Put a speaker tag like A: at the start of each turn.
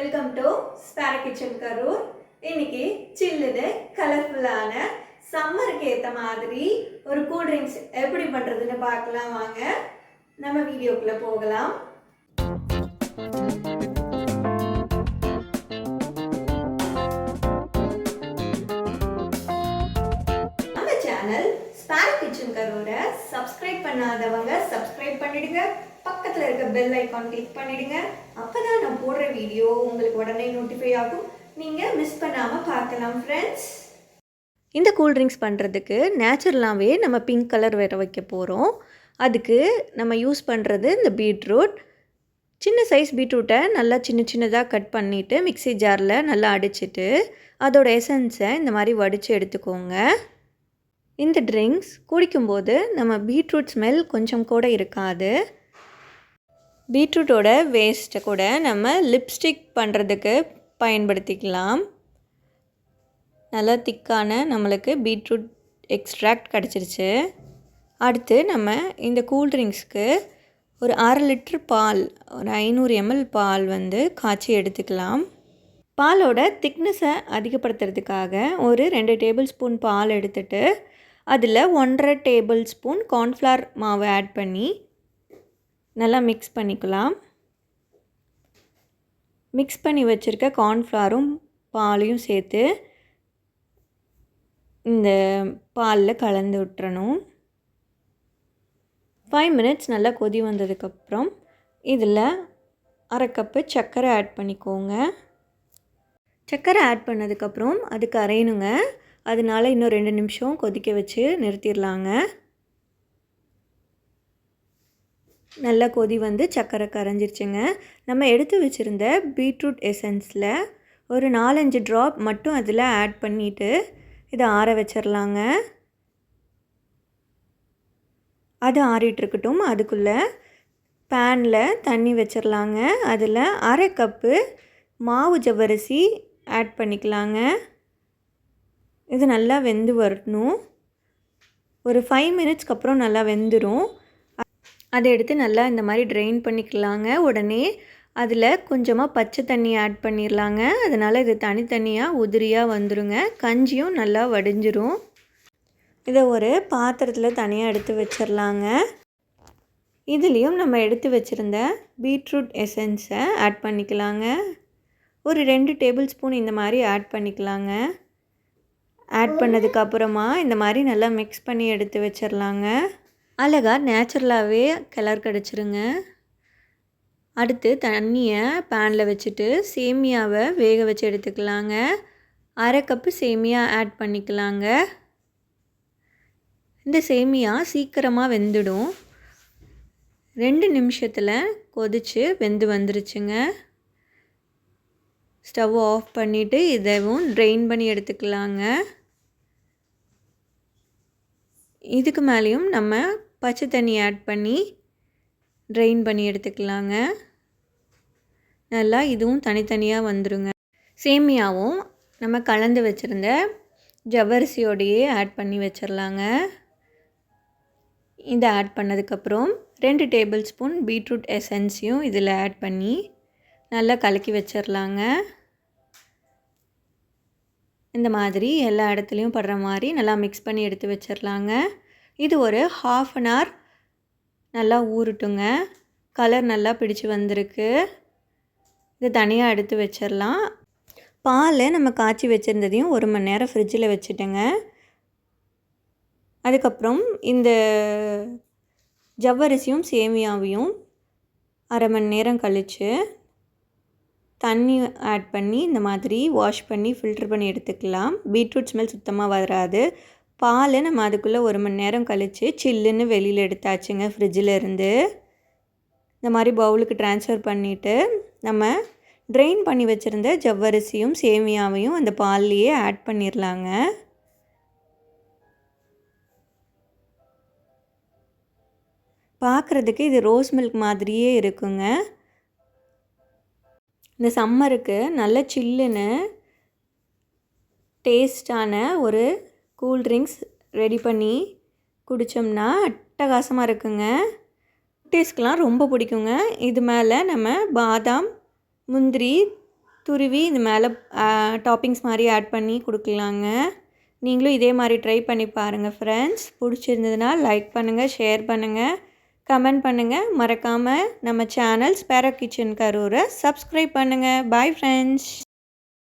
A: Welcome to Spara kitchen Karur. இன்னைக்கு சில்லுன்னு கலர்ஃபுல்லான சம்மருக்கு ஏற்ற மாதிரி ஒரு கூல் ட்ரிங்க்ஸ் எப்படி பண்ணுறதுன்னு பார்க்கலாம். வாங்க நம்ம வீடியோக்குள்ளே போகலாம். நம்ம சேனல் ஸ்பாரா கிச்சன் கரூரை சப்ஸ்கிரைப் பண்ணாதவங்க சப்ஸ்கிரைப் பண்ணிடுங்க. பக்கத்தில் இருக்க பெல் ஐக்கான் கிளிக் பண்ணிடுங்க. அப்போதான் நான் போடுற வீடியோ உங்களுக்கு உடனே நோட்டிஃபை ஆகும். நீங்கள் மிஸ் பண்ணாமல் பார்க்கலாம் ஃப்ரெண்ட்ஸ். இந்த கூல்ட்ரிங்க்ஸ் பண்ணுறதுக்கு நேச்சுரலாகவே நம்ம பிங்க் கலர் வேற வைக்க போகிறோம். அதுக்கு நம்ம யூஸ் பண்ணுறது இந்த பீட்ரூட். சின்ன சைஸ் பீட்ரூட்டை நல்லா சின்னதாக கட் பண்ணிவிட்டு மிக்ஸி ஜாரில் நல்லா அடிச்சுட்டு அதோட எசன்ஸை இந்த மாதிரி வடித்து எடுத்துக்கோங்க. இந்த ட்ரிங்க்ஸ் குடிக்கும்போது நம்ம பீட்ரூட் ஸ்மெல் கொஞ்சம் கூட இருக்காது. பீட்ரூட்டோட வேஸ்ட்டை கூட நம்ம லிப்ஸ்டிக் பண்ணுறதுக்கு பயன்படுத்திக்கலாம். நல்லா திக்கான நம்மளுக்கு பீட்ரூட் எக்ஸ்ட்ராக்ட் கிடச்சிருச்சு. அடுத்து நம்ம இந்த கூல்ட்ரிங்க்ஸ்க்கு ஒரு 1/2 லிட்டர் பால், ஒரு 500 ml பால் காய்ச்சி எடுத்துக்கலாம். பாலோட திக்னஸை அதிகப்படுத்துறதுக்காக ஒரு 2 டேபிள் ஸ்பூன் பால் எடுத்துகிட்டு அதில் 1.5 டேபிள் ஸ்பூன் கார்ன்ஃப்ளவர் மாவு ஆட் பண்ணி நல்லா மிக்ஸ் பண்ணிக்கலாம். மிக்ஸ் பண்ணி வச்சுருக்க கார்ன்ஃப்ளவரும் பாலையும் சேர்த்து இந்த பாலில் கலந்து விட்டுறணும். 5 மினிட்ஸ் நல்லா கொதி வந்ததுக்கப்புறம் இதில் 1/2 கப்பு சர்க்கரை ஆட் பண்ணிக்கோங்க. சர்க்கரை ஆட் பண்ணதுக்கப்புறம் அது கரையணுங்க. அதனால இன்னும் 2 நிமிஷம் கொதிக்க வச்சு நிறுத்திடலாங்க. நல்லா கொதி சர்க்கரை கரைஞ்சிருச்சுங்க. நம்ம எடுத்து வச்சுருந்த பீட்ரூட் எசன்ஸில் ஒரு 4-5 ட்ராப் மட்டும் அதில் ஆட் பண்ணிவிட்டு இதை ஆற வச்சிடலாங்க. அது ஆறிட்டுருக்கட்டும். அதுக்குள்ளே பேனில் தண்ணி வச்சிடலாங்க. அதில் 1/2 கப்பு மாவு ஜவ்வரிசி ஆட் பண்ணிக்கலாங்க. இது நல்லா வெந்து வரணும். ஒரு 5 மினிட்ஸ்க்கு அப்புறம் நல்லா வெந்துடும். அதை எடுத்து நல்லா இந்த மாதிரி ட்ரெயின் பண்ணிக்கலாங்க. உடனே அதில் கொஞ்சமாக பச்சை தண்ணி ஆட் பண்ணிடலாங்க. அதனால் இது தனித்தனியாக உதிரியாக வந்துடுங்க. கஞ்சியும் நல்லா வடிஞ்சிரும். இதை ஒரு பாத்திரத்தில் தனியாக எடுத்து வச்சிடலாங்க. இதுலேயும் நம்ம எடுத்து வச்சுருந்த பீட்ரூட் எசன்ஸை ஆட் பண்ணிக்கலாங்க. ஒரு 2 டேபிள் ஸ்பூன் இந்த மாதிரி ஆட் பண்ணிக்கலாங்க. ஆட் பண்ணதுக்கப்புறமா இந்த மாதிரி நல்லா மிக்ஸ் பண்ணி எடுத்து வச்சிடலாங்க. அழகாக நேச்சுரலாகவே கலர் கிடச்சிருங்க. அடுத்து தண்ணியை பேனில் வச்சுட்டு சேமியாவை வேக வச்சு எடுத்துக்கலாங்க. 1/2 கப்பு சேமியா ஆட் பண்ணிக்கலாங்க. இந்த சேமியா சீக்கிரமாக வெந்துடும். 2 நிமிஷத்தில் கொதித்து வெந்து வந்துருச்சுங்க. ஸ்டவ் ஆஃப் பண்ணிவிட்டு இதையும் ட்ரெயின் பண்ணி எடுத்துக்கலாங்க. இதுக்கு மேலேயும் நம்ம பச்சை தண்ணி ஆட் பண்ணி ட்ரெயின் பண்ணி எடுத்துக்கலாங்க. நல்லா இதுவும் தனித்தனியாக வந்துடுங்க. சேமியாவும் நம்ம கலந்து வச்சுருந்த ஜவ்வரிசியோடையே ஆட் பண்ணி வச்சிடலாங்க. இதை ஆட் பண்ணதுக்கப்புறம் 2 டேபிள் ஸ்பூன் பீட்ரூட் எசன்ஸையும் இதில் ஆட் பண்ணி நல்லா கலக்கி வச்சிடலாங்க. இந்த மாதிரி எல்லா இடத்துலையும் படுற மாதிரி நல்லா மிக்ஸ் பண்ணி எடுத்து வச்சிடலாங்க. இது ஒரு 1/2 அன் ஹவர் நல்லா ஊறட்டுங்க. கலர் நல்லா பிடிச்சி வந்திருக்கு. இது தனியாக எடுத்து வச்சிடலாம். பாலை நம்ம காய்ச்சி வச்சுருந்ததையும் 1 மணி நேரம் ஃப்ரிட்ஜில் வச்சுட்டேங்க. அதுக்கப்புறம் இந்த ஜவ்வரிசியும் சேமியாவையும் 1/2 மணி நேரம் கழித்து தண்ணி ஆட் பண்ணி இந்த மாதிரி வாஷ் பண்ணி ஃபில்ட்ரு பண்ணி எடுத்துக்கலாம். பீட்ரூட் ஸ்மெல் சுத்தமாக வராது. பால் நம்ம அதுக்குள்ளே 1 மணி நேரம் கழித்து சில்லுன்னு வெளியில் எடுத்தாச்சுங்க ஃப்ரிட்ஜில் இருந்து. இந்த மாதிரி பவுலுக்கு ட்ரான்ஸ்ஃபர் பண்ணிவிட்டு நம்ம ட்ரெயின் பண்ணி வச்சுருந்த ஜவ்வரிசியும் சேமியாவையும் அந்த பால்லையே ஆட் பண்ணிடலாங்க. பார்க்குறதுக்கு இது ரோஸ் மில்க் மாதிரியே இருக்குங்க. இந்த சம்மருக்கு நல்ல சில்லுன்னு டேஸ்டான ஒரு கூல்ட்ரிங்க்ஸ் ரெடி பண்ணி குடித்தோம்னா அட்டகாசமாக இருக்குங்க. குட்டீஸ்க்கெலாம் ரொம்ப பிடிக்குங்க. இது மேலே நம்ம பாதாம், முந்திரி, துருவி இது மேலே டாப்பிங்ஸ் மாதிரி ஆட் பண்ணி கொடுக்கலாங்க. நீங்களும் இதே மாதிரி ட்ரை பண்ணி பாருங்கள் ஃப்ரெண்ட்ஸ். பிடிச்சிருந்ததுன்னா லைக் பண்ணுங்கள், ஷேர் பண்ணுங்கள், கமெண்ட் பண்ணுங்கள். மறக்காமல் நம்ம சேனல் ஸ்பேரோ கிச்சன் கரூரை சப்ஸ்கிரைப் பண்ணுங்கள். Bye friends.